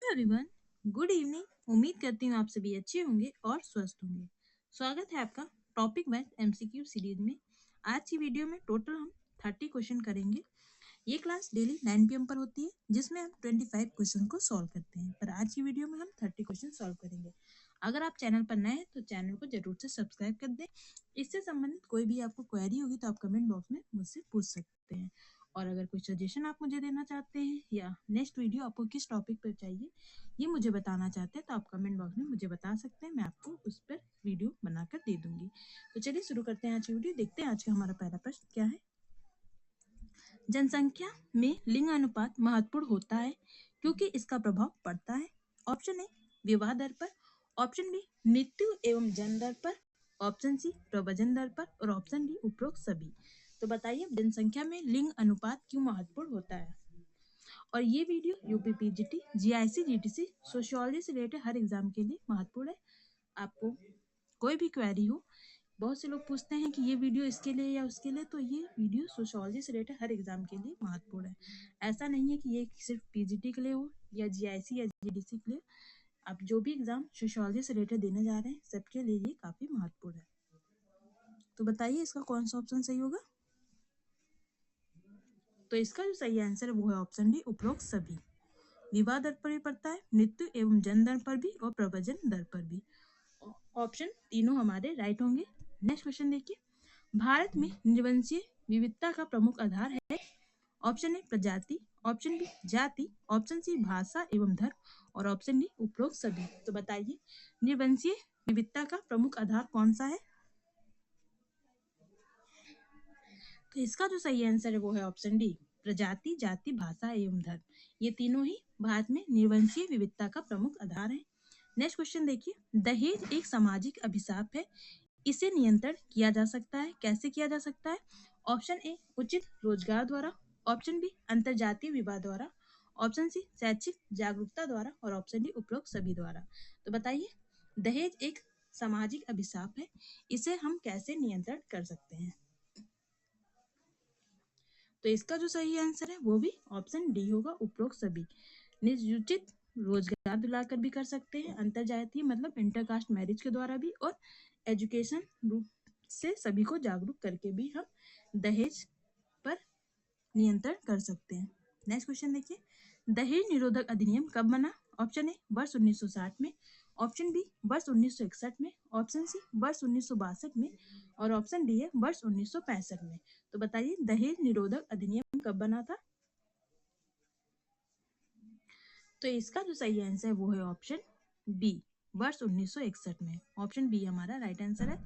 Everyone, good evening. उम्मीद करती हूँ आप सभी अच्छे होंगे और स्वस्थ होंगे। स्वागत है आपका टॉपिक वाइज एमसीक्यू सीरीज में। आज की वीडियो में टोटल हम 30 क्वेश्चन करेंगे। ये क्लास डेली 9 PM पर होती है, जिसमें हम 25 क्वेश्चन को सॉल्व करते हैं। पर आज की वीडियो में हम 30 क्वेश्चन सॉल्व करेंगे। अगर आप चैनल पर नए हैं तो चैनल को जरूर से सब्सक्राइब कर दें। इससे संबंधित कोई भी आपको क्वेरी होगी तो आप कमेंट बॉक्स में मुझसे पूछ सकते हैं। और अगर कोई सजेशन आप मुझे देना चाहते हैं या नेक्स्ट वीडियो आपको किस टॉपिक पर चाहिए ये मुझे बताना चाहते हैं तो आप कमेंट बॉक्स में मुझे बता सकते हैं। मैं आपको उस पर वीडियो बनाकर दे दूंगी। तो चलिए शुरू करते हैं आज की वीडियो। देखते हैं आज का हमारा पहला प्रश्न क्या है। जनसंख्या में लिंग अनुपात महत्वपूर्ण होता है क्योंकि इसका प्रभाव पड़ता है। ऑप्शन ए विवाह दर पर, ऑप्शन बी मृत्यु एवं जन्म दर पर, ऑप्शन सी प्रव्रजन दर पर और ऑप्शन डी उपरोक्त सभी। तो बताइए जनसंख्या में लिंग अनुपात क्यों महत्वपूर्ण होता है। और ये video UP PGT, GIC, GTC, sociology से रिलेटेड हर एग्जाम के लिए महत्वपूर्ण है। आपको कोई भी क्वेरी हो, बहुत से लोग पूछते हैं कि ये वीडियो इसके लिए या उसके लिए, तो ये वीडियो सोशियोलॉजी से रिलेटेड हर एग्जाम के लिए महत्वपूर्ण है। ऐसा नहीं है कि ये सिर्फ पीजीटी के लिए हो या जीआईसी या जीडीसी के लिए। आप जो भी एग्जाम सोशियोलॉजी से रिलेटेड देने जा रहे हैं सबके लिए ये काफी महत्वपूर्ण है। तो बताइए इसका कौन सा ऑप्शन सही होगा। तो इसका जो सही आंसर है वो है ऑप्शन डी उपरोक्त सभी। विवाह दर पर भी पड़ता है, मृत्यु एवं जन्म दर पर भी और प्रव्रजन दर पर भी। ऑप्शन तीनों हमारे राइट होंगे। नेक्स्ट क्वेश्चन देखिए। भारत में निर्वंशीय विविधता का प्रमुख आधार है। ऑप्शन ए प्रजाति, ऑप्शन बी जाति, ऑप्शन सी भाषा एवं धर्म और ऑप्शन डी उपरोक्त सभी। तो बताइए निर्वंशीय विविधता का प्रमुख आधार कौन सा है। तो इसका जो सही आंसर है वो है ऑप्शन डी प्रजाति, जाति, भाषा एवं धर्म। ये तीनों ही भारत में निर्वंशीय विविधता का प्रमुख आधार है। नेक्स्ट क्वेश्चन देखिए। दहेज एक सामाजिक अभिशाप है, इसे नियंत्रण किया जा सकता है, कैसे किया जा सकता है। ऑप्शन ए उचित रोजगार द्वारा, ऑप्शन बी अंतरजातीय विवाह द्वारा, ऑप्शन सी शैक्षिक जागरूकता द्वारा और ऑप्शन डी उपरोक्त सभी द्वारा। तो बताइए दहेज एक सामाजिक अभिशाप है, इसे हम कैसे नियंत्रण कर सकते हैं। तो इसका जो सही आंसर है वो भी ऑप्शन डी होगा उपरोक्त सभी। निजुचित रोजगार दिलाकर भी कर सकते हैं, अंतरजातीय मतलब इंटरकास्ट मैरिज के द्वारा भी, और एजुकेशन से सभी को जागरूक करके भी हम दहेज पर नियंत्रण कर सकते हैं। नेक्स्ट क्वेश्चन देखिए। दहेज निरोधक अधिनियम कब बना। ऑप्शन ए वर्ष 1960 में, ऑप्शन बी वर्ष 1961 में, ऑप्शन सी वर्ष 1962 में और ऑप्शन डी है वर्ष 1965 में। तो बताइए दहेज निरोधक अधिनियम कब बना था। तो इसका जो सही आंसर है वो है ऑप्शन बी वर्ष 1961 में। ऑप्शन बी हमारा राइट आंसर है।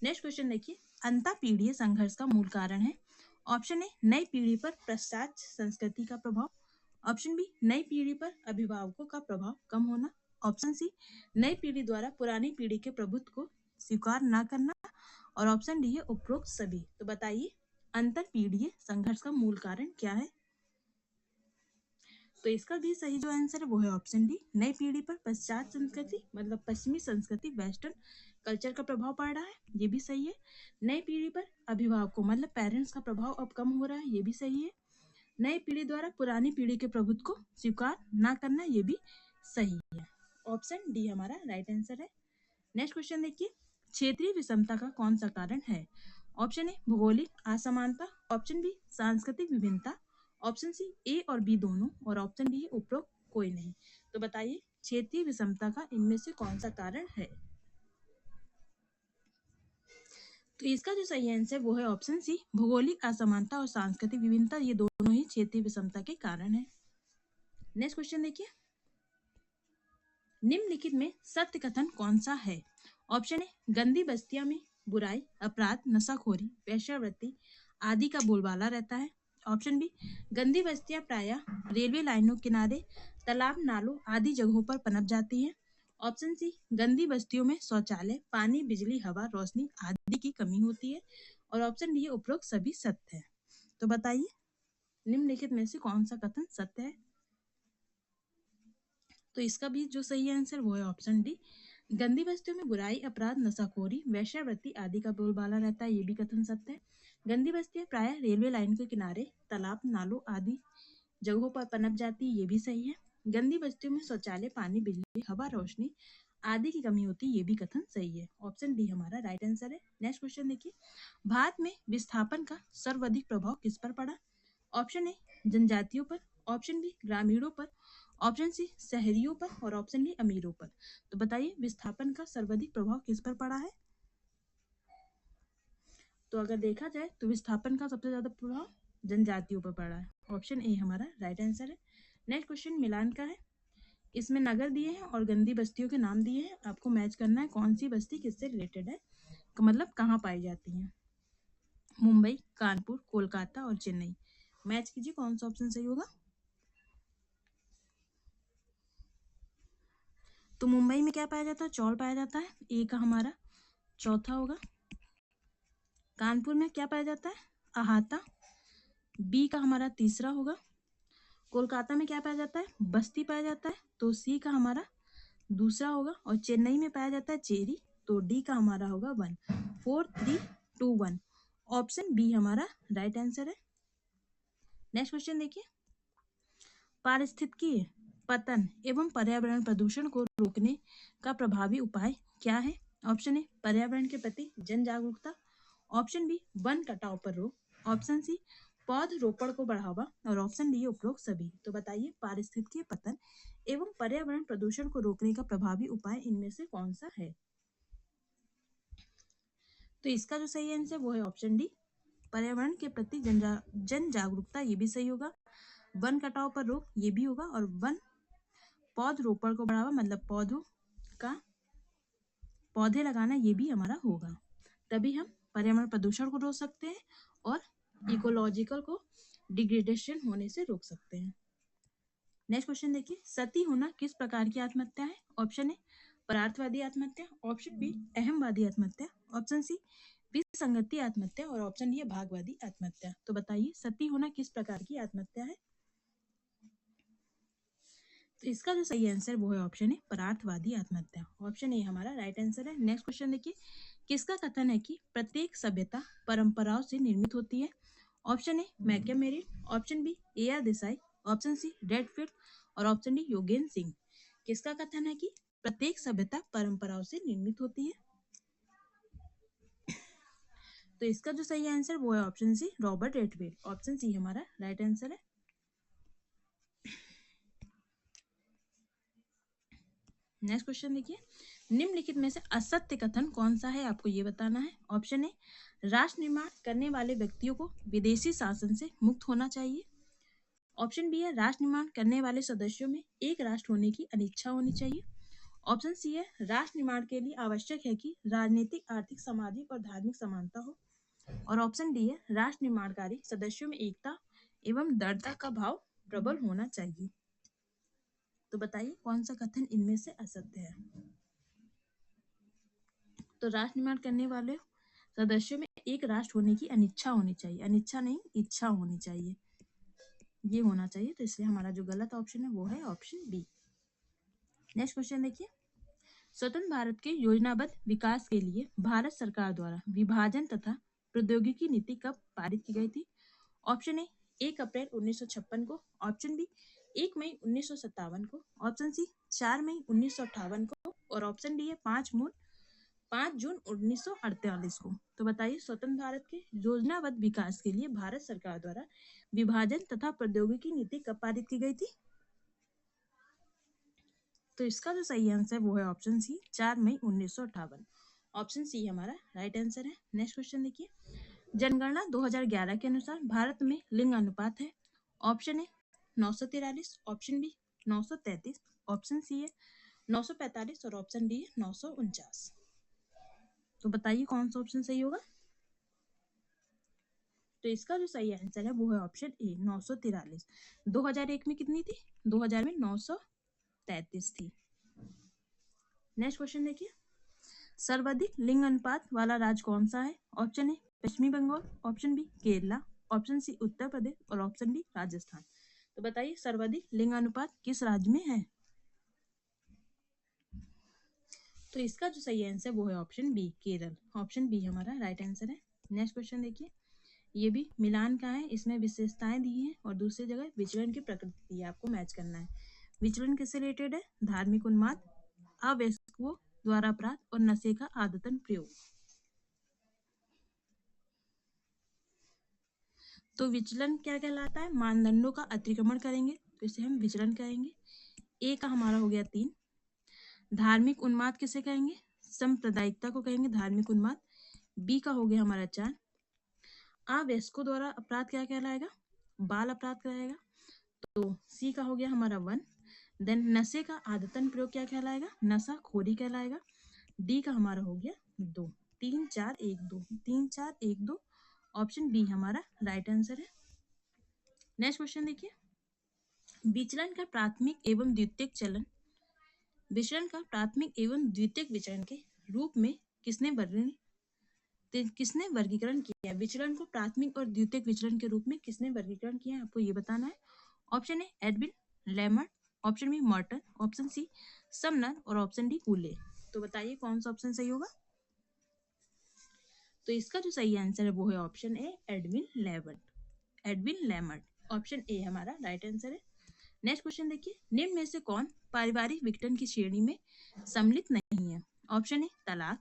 नेक्स्ट क्वेश्चन देखिए। अंतःपीढ़ीय संघर्ष का मूल कारण है। ऑप्शन ए नई पीढ़ी पर पाश्चात्य संस्कृति का प्रभाव, ऑप्शन बी नई पीढ़ी पर अभिभावकों का प्रभाव कम होना, ऑप्शन सी नई पीढ़ी द्वारा पुरानी पीढ़ी के प्रभुत्व को स्वीकार न करना और ऑप्शन डी है उपरोक्त सभी। तो बताइए अंतःपीढ़ीय संघर्ष का मूल कारण क्या है। तो इसका भी सही जो आंसर है वो है ऑप्शन डी नई पीढ़ी पर पश्चात संस्कृति मतलब पश्चिमी संस्कृति वेस्टर्न कल्चर का प्रभाव पड़ रहा है, ये भी सही है। नई पीढ़ी पर अभिभावकों मतलब पेरेंट्स का प्रभाव अब कम हो रहा है, ये भी सही है। नई पीढ़ी द्वारा पुरानी पीढ़ी के प्रभुत्व को स्वीकार ना करना, ये भी सही है। ऑप्शन डी हमारा राइट आंसर है। नेक्स्ट क्वेश्चन देखिए। क्षेत्रीय विषमता का कौन सा कारण है। ऑप्शन ए भौगोलिक असमानता, ऑप्शन बी सांस्कृतिक विभिन्नता, ऑप्शन सी ए और बी दोनों और ऑप्शन डी उपरोक्त कोई नहीं। तो बताइए क्षेत्रीय विषमता का इनमें से कौन सा कारण है। तो इसका जो सही आंसर वो है ऑप्शन सी भौगोलिक असमानता और सांस्कृतिक विभिन्नता, ये दोनों ही क्षेत्रीय विषमता के कारण है। नेक्स्ट क्वेश्चन देखिए। निम्नलिखित में सत्य कथन कौन सा है। ऑप्शन ए गंदी बस्तियों में बुराई, अपराध, नशाखोरी, वेश्यावृत्ति आदि का बोलबाला रहता है। ऑप्शन बी गंदी बस्तियां प्रायः रेलवे लाइनों किनारे, तालाब, नालों आदि जगहों पर पनप जाती हैं। ऑप्शन सी गंदी बस्तियों में शौचालय, पानी, बिजली, हवा, रोशनी आदि की कमी होती है और ऑप्शन डी उपरोक्त सभी सत्य है। तो बताइए निम्नलिखित में से कौन सा कथन सत्य है। तो इसका भी जो सही आंसर वो है ऑप्शन डी गंदी बस्तियों में बुराई, अपराध, नशाखोरी, वेश्यावृत्ति आदि का बोलबाला रहता है, ये भी कथन सत्य है। गंदी बस्तियां प्रायः रेलवे लाइन के किनारे, तालाब, नालों आदि जगहों पर पनप जाती है, ये भी सही है। गंदी बस्तियों में शौचालय, पानी, बिजली, हवा, रोशनी आदि की कमी होती है, ये भी कथन सही है। ऑप्शन डी हमारा राइट आंसर है। नेक्स्ट क्वेश्चन देखिए, भारत में विस्थापन का सर्वाधिक प्रभाव किस पर पड़ा? ऑप्शन ए जनजातियों पर, ऑप्शन बी ग्रामीणों पर, ऑप्शन सी शहरियों पर और ऑप्शन डी अमीरों पर। तो बताइए विस्थापन का सर्वाधिक प्रभाव किस पर पड़ा है? तो अगर देखा जाए तो विस्थापन का सबसे ज्यादा प्रभाव जनजातियों पर पड़ा है। ऑप्शन ए हमारा राइट आंसर है। नेक्स्ट क्वेश्चन मिलान का है, इसमें नगर दिए हैं और गंदी बस्तियों के नाम दिए हैं, आपको मैच करना है कौन सी बस्ती किससे रिलेटेड है, मतलब कहाँ पाई जाती है। मुंबई, कानपुर, कोलकाता और चेन्नई। मैच कीजिए कौन सा ऑप्शन सही होगा। तो मुंबई में क्या पाया जाता है? चौल पाया जाता है, ए का हमारा चौथा होगा। कानपुर में क्या पाया जाता है? अहाता, बी का हमारा तीसरा होगा। कोलकाता में क्या पाया जाता है? बस्ती पाया जाता है, तो सी का हमारा दूसरा होगा। और चेन्नई में पाया जाता है चेरी, तो डी का हमारा होगा 1। 4 3 2 1, ऑप्शन बी हमारा राइट आंसर है। नेक्स्ट क्वेश्चन देखिए, पारिस्थितिकी पतन एवं पर्यावरण प्रदूषण को रोकने का प्रभावी उपाय क्या है? ऑप्शन ए पर्यावरण के प्रति जन जागरूकता, ऑप्शन बी वन कटाव पर रोक, ऑप्शन सी पौध रोपण को बढ़ावा और ऑप्शन डी उपरोक्त सभी। तो बताइए पारिस्थितिकी पतन एवं पर्यावरण प्रदूषण को रोकने का प्रभावी उपाय इनमें से कौन सा है? तो इसका जो सही आंसर वो है ऑप्शन डी, पर्यावरण के प्रति जन जागरूकता, ये भी सही होगा। वन कटाव पर रोक, ये भी होगा। और वन पौध रोपण को बढ़ावा, मतलब पौधे लगाना, ये भी हमारा होगा। तभी हम पर्यावरण प्रदूषण को रोक सकते हैं और इकोलॉजिकल को डिग्रेडेशन होने से रोक सकते हैं। नेक्स्ट क्वेश्चन देखिए, सती होना किस प्रकार की आत्महत्या है? ऑप्शन ए परार्थवादी आत्महत्या, ऑप्शन बी अहमवादी आत्महत्या, ऑप्शन सी विसंगति आत्महत्या और ऑप्शन डी है भागवादी आत्महत्या। तो बताइए सती होना किस प्रकार की आत्महत्या है? तो इसका जो सही आंसर वो है ऑप्शन है परार्थवादी आत्महत्या। ऑप्शन ए हमारा राइट आंसर है। नेक्स्ट क्वेश्चन देखिए, किसका कथन है कि प्रत्येक सभ्यता परंपराओं से निर्मित होती है? Option A Machiavelli, option B A R. Desai, option C Redfield और ऑप्शन डी योगेन सिंह। किसका कथन है कि प्रत्येक सभ्यता परंपराओं से निर्मित होती है? तो इसका जो सही आंसर वो है option C Robert Redfield. Option C हमारा राइट आंसर है। नेक्स्ट क्वेश्चन देखिए, निम्नलिखित में से असत्य कथन कौन सा है, आपको ये बताना है। ऑप्शन ए राष्ट्र निर्माण करने वाले व्यक्तियों को विदेशी शासन से मुक्त होना चाहिए, ऑप्शन बी है राष्ट्र निर्माण करने वाले सदस्यों में एक राष्ट्र होने की अनिच्छा होनी चाहिए, ऑप्शन सी है राष्ट्र निर्माण के लिए आवश्यक है कि राजनीतिक, आर्थिक, सामाजिक और धार्मिक समानता हो, और ऑप्शन डी है राष्ट्र निर्माणकारी सदस्यों में एकता एवं दृढ़ता का भाव प्रबल होना चाहिए। तो बताइए कौन सा कथन इनमें से असत्य है? तो राष्ट्र निर्माण करने वाले सदस्यों में एक राष्ट्र होने की अनिच्छा होनी चाहिए, अनिच्छा नहीं इच्छा होनी चाहिए, ये होना चाहिए। तो इसलिए हमारा जो गलत ऑप्शन है वो है ऑप्शन बी। नेक्स्ट क्वेश्चन देखिए, स्वतंत्र भारत के योजनाबद्ध विकास के लिए भारत सरकार द्वारा विभाजन तथा प्रौद्योगिकी नीति कब पारित की गई थी? ऑप्शन ए 1 अप्रैल 1956 को, ऑप्शन बी 1 मई 1957 को, ऑप्शन सी 4 मई 1958 को और ऑप्शन डी है 5 जून 1948 को। तो बताइए स्वतंत्र भारत के योजनाबद्ध विकास के लिए भारत सरकार द्वारा विभाजन तथा प्रौद्योगिकी नीति कब पारित की गई थी? तो इसका जो सही आंसर वो है ऑप्शन सी 4 मई 1958। ऑप्शन सी हमारा राइट आंसर है। नेक्स्ट क्वेश्चन देखिए, जनगणना 2011 के अनुसार भारत में लिंग अनुपात है। Option A 943, option B 933, option C है 945 और ऑप्शन डी है 949। तो बताइए कौन सा ऑप्शन सही होगा? तो इसका जो सही आंसर है वो है ऑप्शन ए 943। 2001 में कितनी थी? 2000 में 933 थी। नेक्स्ट क्वेश्चन देखिए, सर्वाधिक लिंग अनुपात वाला राज्य कौन सा है? ऑप्शन ए पश्चिमी Bengal, option B Kerala, option C Uttar Pradesh और ऑप्शन डी राजस्थान। तो बताइए सर्वाधिक लिंग अनुपात किस राज्य में है? तो इसका जो सही आंसर वो है option B Kerala. Option B हमारा राइट आंसर है। नेक्स्ट क्वेश्चन देखिए, ये भी मिलान का है, इसमें विशेषताएं दी हैं और दूसरी जगह विचलन की प्रकृति दी है, आपको मैच करना है। विचलन किससे रिलेटेड है? धार्मिक उन्माद, अवयस्कों द्वारा अपराध और नशे का आदतन प्रयोग। तो विचलन क्या कहलाता है? मानदंडों का अतिक्रमण करेंगे तो इसे हम विचलन कहेंगे। ए का हमारा हो गया 3। धार्मिक उन्माद किसे कहेंगे? सांप्रदायिकता को कहेंगे धार्मिक उन्माद। बी का हो गया हमारा 4। अवयस्कों द्वारा अपराध क्या कहलाएगा? बाल अपराध कहलाएगा। तो सी का हो गया हमारा 1। देन नशे का आदतन प्रयोग क्या कहलाएगा? नशाखोरी कहलाएगा। डी का हमारा हो गया 2। 3 4 1 2, 3 4 1 2, ऑप्शन बी हमारा राइट आंसर है। नेक्स्ट क्वेश्चन देखिए, विचलन का प्राथमिक एवं द्वितीयक चलन, विचलन का प्राथमिक एवं द्वितीयक विचलन के रूप में किसने वर्गीकरण किया है? विचलन को प्राथमिक और द्वितीयक विचलन के रूप में किसने वर्गीकरण किया है, आपको ये बताना है। Option A Edwin Lemert, option B Morton, option C Sumner और ऑप्शन डी कूले। तो बताइए कौन सा ऑप्शन सही होगा? तो इसका जो सही आंसर है वो है option A Edwin Lemert. Option A हमारा राइट आंसर है। नेक्स्ट क्वेश्चन देखिए, निम्न में से कौन पारिवारिक विघटन की श्रेणी में सम्मिलित नहीं है? ऑप्शन ए तलाक,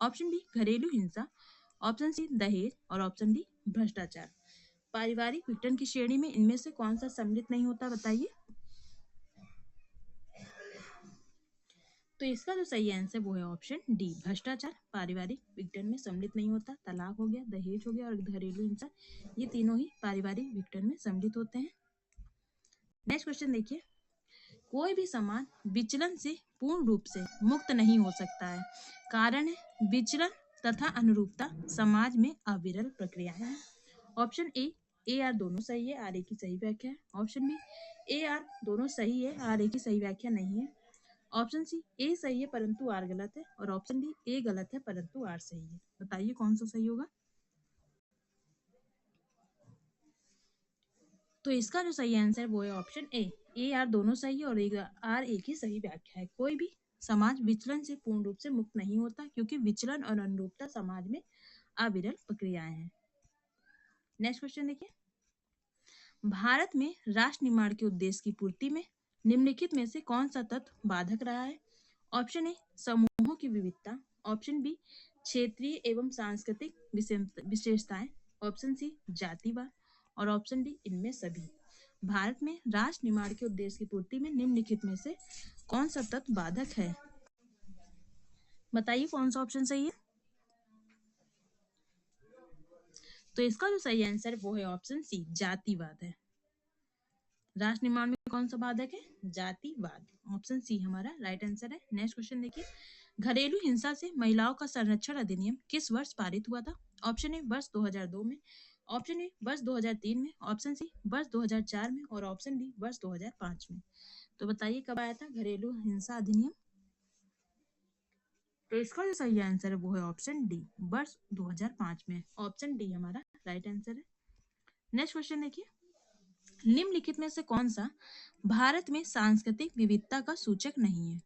ऑप्शन बी घरेलू हिंसा, ऑप्शन सी दहेज और ऑप्शन डी भ्रष्टाचार। पारिवारिक विघटन की श्रेणी में इनमें से कौन सा सम्मिलित नहीं होता, बताइए। तो इसका जो सही आंसर वो है ऑप्शन डी भ्रष्टाचार पारिवारिक विघटन में सम्मिलित नहीं होता। तलाक हो गया, दहेज हो गया और घरेलू हिंसा, ये तीनों ही पारिवारिक विघटन में सम्मिलित होते हैं। नेक्स्ट क्वेश्चन देखिए, कोई भी समाज विचलन से पूर्ण रूप से मुक्त नहीं हो सकता है। कारण है विचलन तथा अनुरूपता समाज में अविरल प्रक्रियाएं हैं। ऑप्शन ए आर दोनों सही है, आर ए की सही व्याख्या है। ऑप्शन बी ए आर दोनों सही है, आर ए की सही व्याख्या नहीं है। ऑप्शन सी ए सही है परंतु आर गलत है और ऑप्शन डी ए गलत है परंतु आर सही है। बताइए कौन सा सही होगा? तो इसका जो सही आंसर है वो है ऑप्शन ए आर दोनों सही है और आर ए की सही व्याख्या है। कोई भी समाज विचलन से पूर्ण रूप से मुक्त नहीं होता क्योंकि विचलन और अनुरूपता समाज में अविरल प्रक्रियाएं हैं। नेक्स्ट क्वेश्चन देखिए, भारत में राष्ट्र निर्माण के उद्देश्य की पूर्ति में निम्नलिखित में से कौन सा तत्व बाधक रहा है? ऑप्शन ए समूहों की विविधता, ऑप्शन बी क्षेत्रीय एवं सांस्कृतिक विशेषताएं, ऑप्शन सी जातिवाद और ऑप्शन डी इनमें सभी। भारत में राष्ट्र निर्माण के उद्देश्य की पूर्ति में निम्नलिखित में से कौन सा तत्व बाधक है? बताइए कौन सा ऑप्शन सही है? तो इसका जो सही आंसर है वो है ऑप्शन सी जातिवाद है। राष्ट्र निर्माण में कौन सा बाधक है? जातिवाद। ऑप्शन सी हमारा राइट आंसर है। नेक्स्ट क्वेश्चन देखिए, घरेलू हिंसा से महिलाओं का संरक्षण अधिनियम किस वर्ष पारित हुआ था? ऑप्शन ए वर्ष 2002 में, ऑप्शन ए वर्ष 2003 में, ऑप्शन सी वर्ष 2004 में और ऑप्शन डी वर्ष 2005 में। तो बताइए कब आया था घरेलू हिंसा अधिनियम? तो इसका जो सही आंसर है वो है ऑप्शन डी वर्ष 2005 में। ऑप्शन डी हमारा राइट आंसर है। नेक्स्ट क्वेश्चन देखिए, निम्नलिखित में से कौन सा भारत में सांस्कृतिक विविधता का सूचक नहीं है?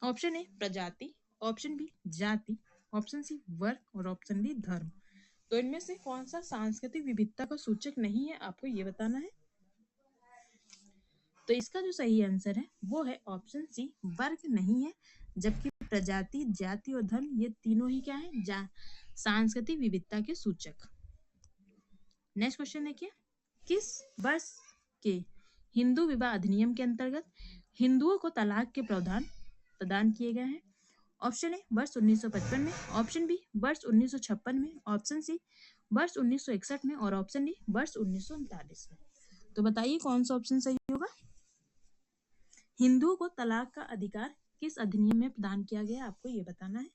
ऑप्शन ए प्रजाति, ऑप्शन बी जाति, ऑप्शन सी वर्ग और ऑप्शन डी धर्म। तो इनमें से कौन सा सांस्कृतिक विविधता का सूचक नहीं है, आपको ये बताना है। तो इसका जो सही आंसर है वो है ऑप्शन सी वर्ग नहीं है, जबकि प्रजाति, जाति और धर्म ये तीनों ही क्या है? सांस्कृतिक विविधता के सूचक। नेक्स्ट क्वेश्चन देखिए, किस वर्ष के हिंदू विवाह अधिनियम के अंतर्गत हिंदुओं को तलाक के प्रावधान प्रदान किए गए हैं? ऑप्शन ए वर्ष 1955 में, ऑप्शन बी वर्ष 1956 में, ऑप्शन सी वर्ष 1961 में और ऑप्शन डी वर्ष 1939 में। तो बताइए कौन सा ऑप्शन सही होगा? हिंदुओं को तलाक का अधिकार किस अधिनियम में प्रदान किया गया, आपको ये बताना है।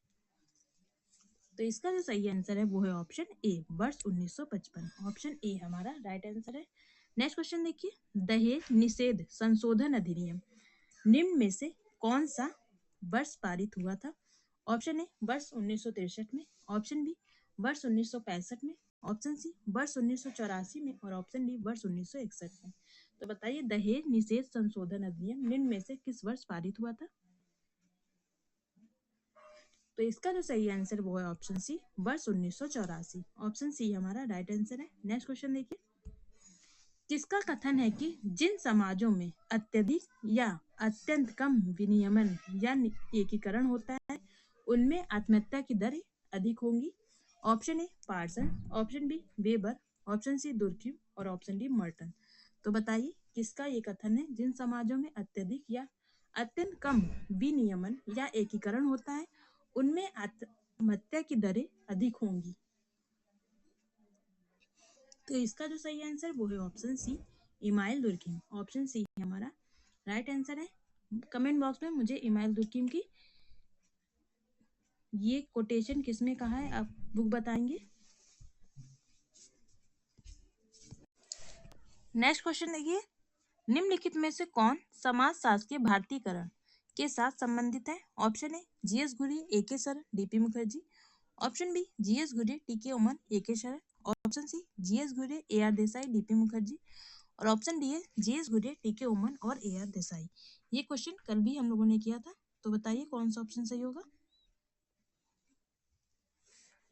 तो इसका जो सही आंसर है वो है ऑप्शन ए वर्ष 1955। ऑप्शन ए हमारा राइट आंसर है। नेक्स्ट क्वेश्चन देखिए, दहेज निषेध संशोधन अधिनियम निम्न में से कौन सा वर्ष पारित हुआ था? ऑप्शन ए वर्ष 1963 में, ऑप्शन बी वर्ष 1965 में, ऑप्शन सी वर्ष 1984 में और ऑप्शन डी वर्ष 1961 में। तो बताइए दहेज निषेध संशोधन अधिनियम निम्न में से किस वर्ष पारित हुआ था? तो इसका जो सही आंसर वो है ऑप्शन सी वर्ष 1984। ऑप्शन सी हमारा राइट आंसर है। नेक्स्ट क्वेश्चन देखिए, किसका कथन है कि जिन समाजों में अत्यधिक या अत्यंत कम विनियमन या एकीकरण होता है उनमें आत्महत्या की दरें अधिक होंगी? Option A Parson, option B Weber, option C Durkheim और ऑप्शन डी मर्टन। तो बताइए किसका ये कथन है? जिन समाजों में अत्यधिक या अत्यंत कम विनियमन या एकीकरण होता है उनमें आत्महत्या की दरें अधिक होंगी। तो इसका जो सही आंसर वो है option C Emile Durkheim. Option C हमारा राइट आंसर है। कमेंट बॉक्स में मुझे इमाइल दुर्खिम की ये कोटेशन किसमें कहा है आप बुक बताएंगे। नेक्स्ट क्वेश्चन देखिए, निम्नलिखित में से कौन समाजशास्त्र के भारतीयकरण के साथ संबंधित है? Option A GS Ghurye, AK. Sharan, DP Mukherjee. Option B GS Ghurye, TK. Oommen, AK. Sharan. Option C GS Ghurye, AR. Desai, DP Mukherjee. और ऑप्शन डी है जीएस घुरे, टी.के. उमन और ए.आर. देसाई। ये क्वेश्चन कल भी हम लोगों ने किया था, तो बताइए कौन सा ऑप्शन सही होगा।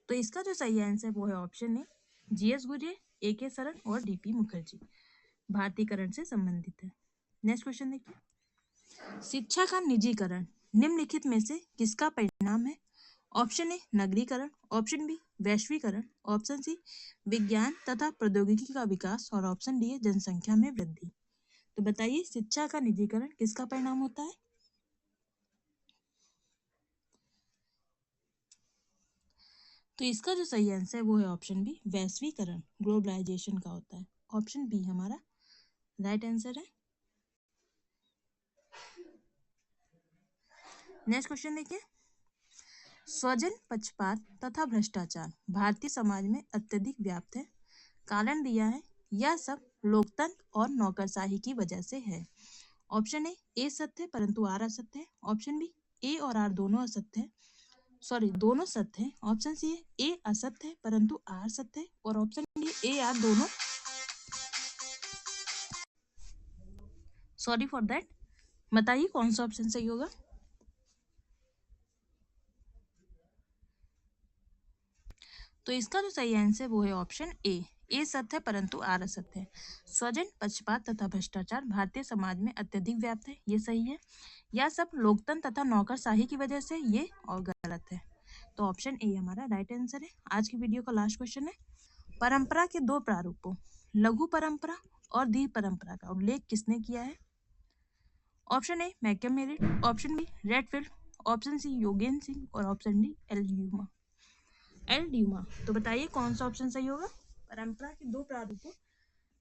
तो इसका जो सही आंसर वो है option A GS Ghurye, AK. शरण और डीपी मुखर्जी भारतीयकरण से संबंधित है। नेक्स्ट क्वेश्चन देखिए, शिक्षा का निजीकरण निम्नलिखित में से किसका परिणाम है? ऑप्शन ए नगरीकरण, ऑप्शन बी वैश्वीकरण, ऑप्शन सी विज्ञान तथा प्रौद्योगिकी का विकास और ऑप्शन डी है जनसंख्या में वृद्धि। तो बताइए शिक्षा का निजीकरण किसका परिणाम होता है? तो इसका जो सही आंसर है वो है ऑप्शन बी वैश्वीकरण, ग्लोबलाइजेशन का होता है। ऑप्शन बी हमारा राइट आंसर है। नेक्स्ट क्वेश्चन देखिए, स्वजन पक्षपात तथा भ्रष्टाचार भारतीय समाज में अत्यधिक व्याप्त है। कारण दिया है यह सब लोकतंत्र और नौकरशाही की वजह से है। ऑप्शन ए सत्य है परंतु आर असत्य है। ऑप्शन बी ए और आर दोनों असत्य है, सॉरी दोनों सत्य है। ऑप्शन सी है ए असत्य है परंतु आर सत्य है और ऑप्शन डी ए आर दोनों, सॉरी फॉर दैट। बताइए कौन सा ऑप्शन सही होगा। तो इसका जो सही आंसर है वो है ऑप्शन ए सत्य है परंतु आर असत्य है। स्वजन पक्षपात तथा भ्रष्टाचार भारतीय समाज में अत्यधिक व्याप्त है, ये सही है। यह सब लोकतंत्र तथा नौकरशाही की वजह से, ये और गलत है। तो ऑप्शन ए हमारा राइट आंसर है। आज की वीडियो का लास्ट क्वेश्चन है, परंपरा के दो प्रारूपों लघु परंपरा और दीर्घ परंपरा का उल्लेख किसने किया है? Option A Machiavelli, option B Redfield, option C Yogen Singh और ऑप्शन डी एल ड्यूमा। तो बताइए कौन सा ऑप्शन सही होगा। परंपरा के दो प्रारूपों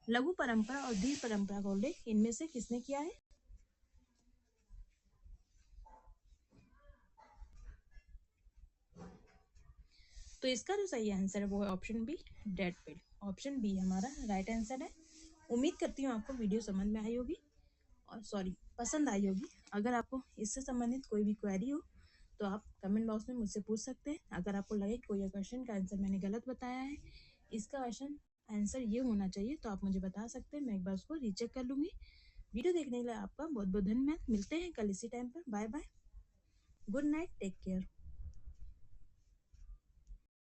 लघु परंपरा और दीर्घ परंपरा का उल्लेख इनमें से किसने किया है? तो इसका जो सही आंसर है वो है option B Redfield. Option B हमारा राइट आंसर है। उम्मीद करती हूँ आपको वीडियो समझ में आई होगी और पसंद आई होगी। अगर आपको इससे संबंधित कोई भी क्वेरी हो तो आप कमेंट बॉक्स में मुझसे पूछ सकते हैं। अगर आपको लगे कोई क्वेश्चन का आंसर मैंने गलत बताया है, इसका क्वेश्चन आंसर ये होना चाहिए, तो आप मुझे बता सकते हैं, मैं एक बार उसको रीचेक कर लूंगी। वीडियो देखने के लिए आपका बहुत बहुत धन्यवाद। मिलते हैं कल इसी टाइम पर। Bye bye, good night, take care.